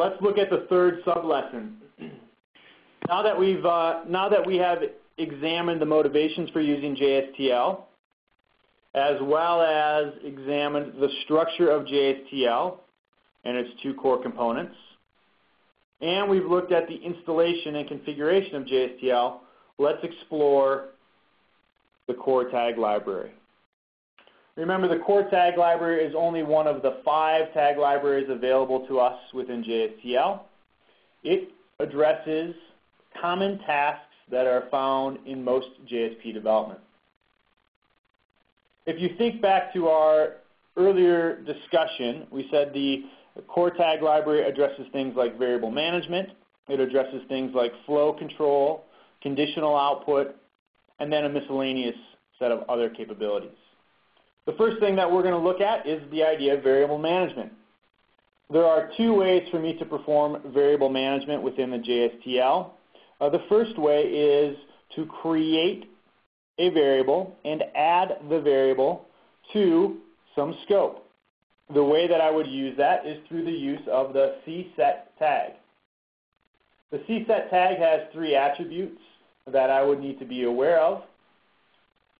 let's look at the third sublesson. Now that we have examined the motivations for using JSTL, as well as examined the structure of JSTL and its two core components, and we've looked at the installation and configuration of JSTL, let's explore the core tag library. Remember, the core tag library is only one of the 5 tag libraries available to us within JSTL. It addresses common tasks that are found in most JSP development. If you think back to our earlier discussion, we said the core tag library addresses things like variable management. It addresses things like flow control, conditional output, and then a miscellaneous set of other capabilities. The first thing that we're going to look at is the idea of variable management. There are 2 ways for me to perform variable management within the JSTL. The first way is to create a variable and add the variable to some scope. The way that I would use that is through the use of the cset tag. The cset tag has 3 attributes that I would need to be aware of.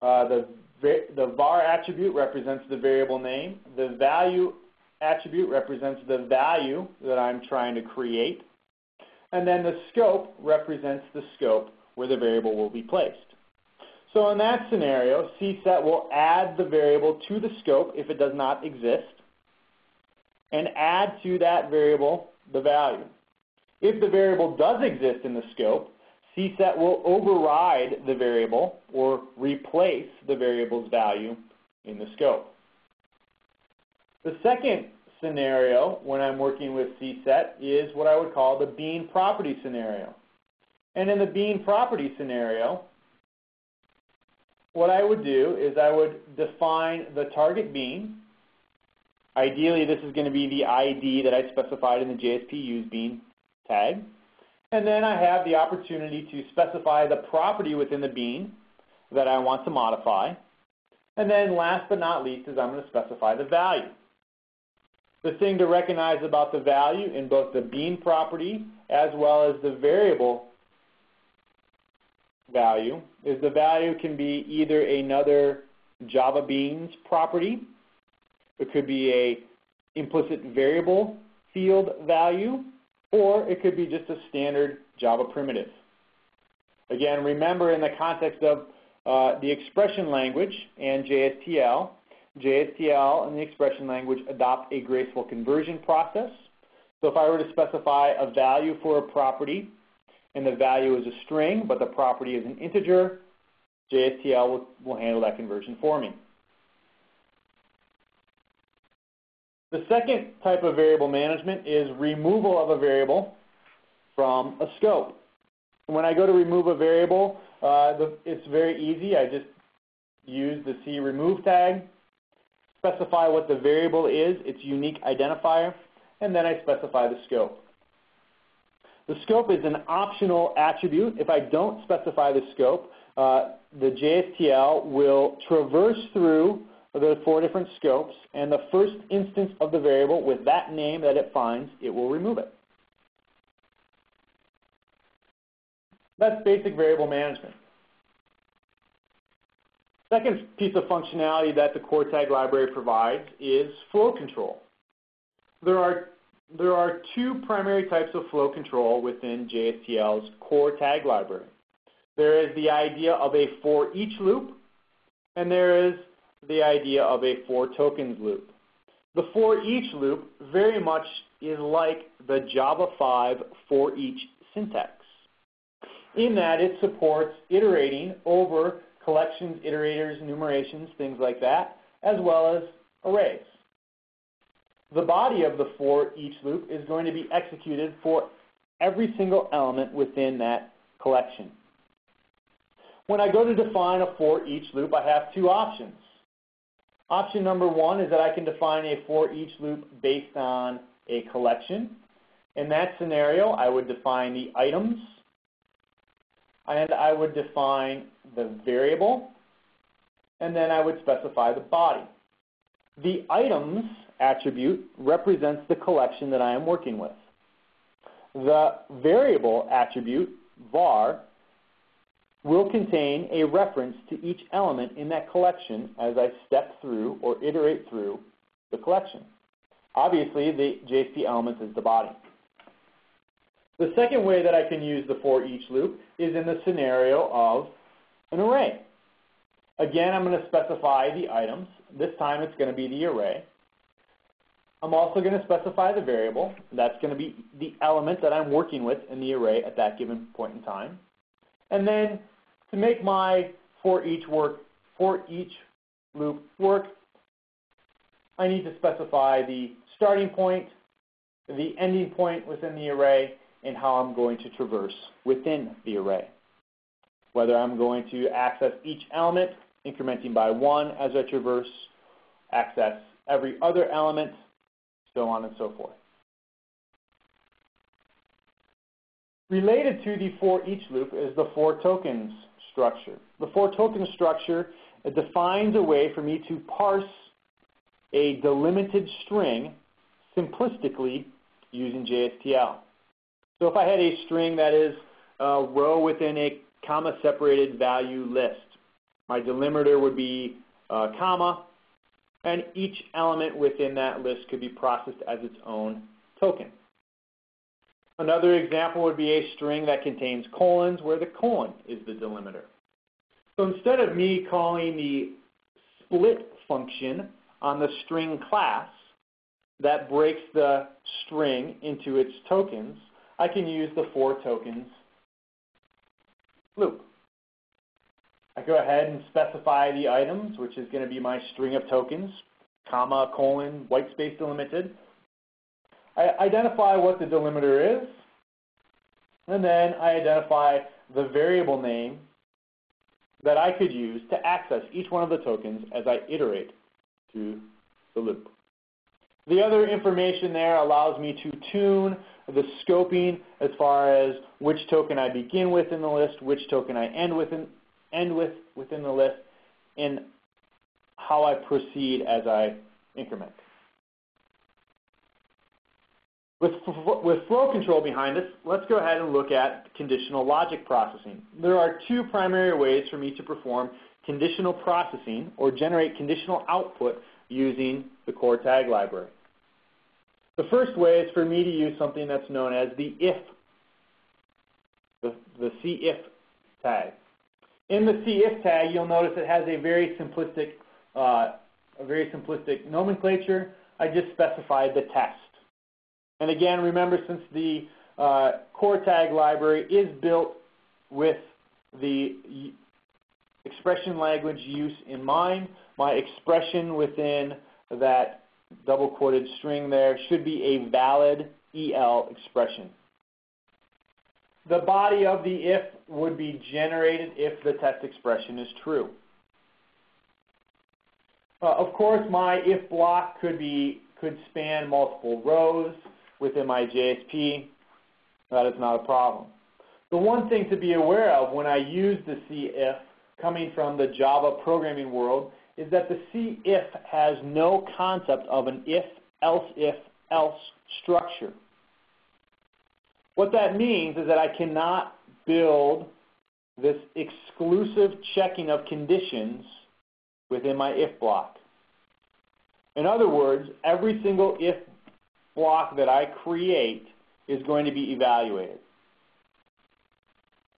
The var attribute represents the variable name. The value attribute represents the value that I'm trying to create. And then the scope represents the scope where the variable will be placed. So in that scenario, cset will add the variable to the scope if it does not exist, and add to that variable the value. If the variable does exist in the scope, cset will override the variable or replace the variable's value in the scope. The second scenario when I'm working with cset is what I would call the bean property scenario. And in the bean property scenario, what I would do is I would define the target bean. Ideally, this is going to be the ID that I specified in the JSP useBean tag. And then I have the opportunity to specify the property within the bean that I want to modify. And then last but not least is I'm going to specify the value. The thing to recognize about the value in both the bean property as well as the variable value is the value can be either another Java Beans property, it could be a implicit variable field value, or it could be just a standard Java primitive. Again, remember in the context of the expression language and JSTL, JSTL and the expression language adopt a graceful conversion process. So if I were to specify a value for a property, and the value is a string, but the property is an integer, JSTL will handle that conversion for me. The second type of variable management is removal of a variable from a scope. When I go to remove a variable, it's very easy. I just use the cRemove tag, specify what the variable is, its unique identifier, and then I specify the scope. The scope is an optional attribute. If I don't specify the scope, the JSTL will traverse through the 4 different scopes, and the first instance of the variable with that name that it finds, it will remove it. That's basic variable management. Second piece of functionality that the core tag library provides is flow control. There are 2 primary types of flow control within JSTL's core tag library. There is the idea of a for each loop, and there is the idea of a for tokens loop. The for each loop very much is like the Java 5 for each syntax, in that it supports iterating over collections, iterators, enumerations, things like that, as well as arrays. The body of the for each loop is going to be executed for every single element within that collection. When I go to define a for each loop, I have 2 options. Option number 1 is that I can define a for each loop based on a collection. In that scenario, I would define the items, and I would define the variable, and then I would specify the body. The items attribute represents the collection that I am working with. the variable attribute, var, will contain a reference to each element in that collection as I step through or iterate through the collection. Obviously, the JST element is the body. The second way that I can use the for each loop is in the scenario of an array. Again, I'm going to specify the items. This time it's going to be the array. I'm also going to specify the variable. That's going to be the element that I'm working with in the array at that given point in time. And then to make my for each loop work, I need to specify the starting point, the ending point within the array, and how I'm going to traverse within the array. Whether I'm going to access each element, incrementing by 1 as I traverse, access every other element, so on and so forth. Related to the for each loop is the for tokens structure. The for token structure defines a way for me to parse a delimited string simplistically using JSTL. So if I had a string that is a row within a comma-separated value list, my delimiter would be comma, and each element within that list could be processed as its own token. Another example would be a string that contains colons where the colon is the delimiter. So instead of me calling the split function on the string class that breaks the string into its tokens, I can use the for tokens loop. I go ahead and specify the items, which is going to be my string of tokens, comma, colon, white space delimited. I identify what the delimiter is, and then I identify the variable name that I could use to access each one of the tokens as I iterate through the loop. The other information there allows me to tune the scoping as far as which token I begin with in the list, which token I end with within the list, and how I proceed as I increment. With flow control behind us, let's go ahead and look at conditional logic processing. There are two primary ways for me to perform conditional processing or generate conditional output using the core tag library. The first way is for me to use something that's known as the if, the cif tag. In the cif tag, you'll notice it has a very simplistic nomenclature. I just specified the test. And again, remember, since the core tag library is built with the expression language use in mind, my expression within that double quoted string there should be a valid EL expression. The body of the if would be generated if the test expression is true. Of course, my if block could span multiple rows within my JSP. That is not a problem. The one thing to be aware of when I use the cif coming from the Java programming world is that the cif has no concept of an if, else structure. What that means is that I cannot build this exclusive checking of conditions within my if block. In other words, every single if block that I create is going to be evaluated.